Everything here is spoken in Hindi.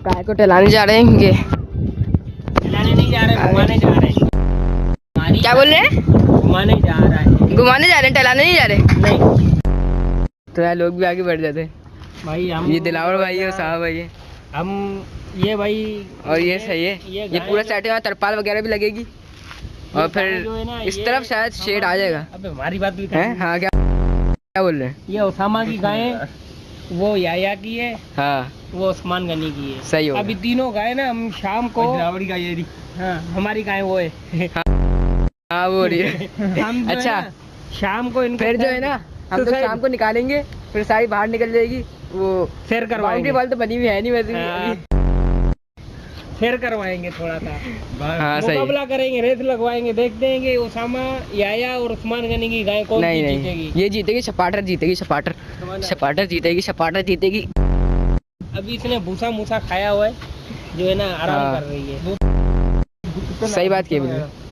गाय को टहलाने जा रहे हैं ये। टहलाने नहीं जा रहे, घुमाने जा रहे हैं। क्या बोल रहे हैं? घुमाने जा रहा है। घुमाने जा रहे हैं, टहलाने नहीं जा रहे। नहीं तो यार लोग भी आगे बढ़ जाते हैं। भाई, हम ये दिलावर भाई है, साहब भाई है, हम ये भाई, और ये सही है। ये पूरा सेट है, तरपाल वगैरह भी लगेगी और फिर जो है ना, इस तरफ शायद शेड आ जाएगा। अबे हमारी बात भी हैं? हाँ, क्या बोल रहे हैं? ये उसामा की गायें, वो याया की है, हाँ वो उस्मान गनी की है। सही हो अभी तीनों गाय ना हम शाम को, हाँ हमारी गाय वो है। हाँ वो रही है। हम जो है अच्छा, ना, शाम को इनको फिर जो है ना हम लोग शाम को निकालेंगे, फिर सारी बाहर निकल जाएगी। वो फिर करवाएंगे, बाउंड्री वॉल तो बनी हुई है नहीं वैसे हाँ, भी। फिर करवाएंगे थोड़ा सा, हाँ सही। मुकाबला करेंगे, रेस लगवाएंगे, देखते हैं कि उसामा याया और उस्मान गनी की गाय कौन सी नहीं जीतेगी। नहीं, ये जीतेगी, सपाटर जीतेगी, सपाटर सपाटर जीतेगी, सपाटर जीतेगी। अभी इसने भूसा मूसा खाया हुआ है, जो है ना आराम हाँ। कर रही है। सही बात की बिल्कुल।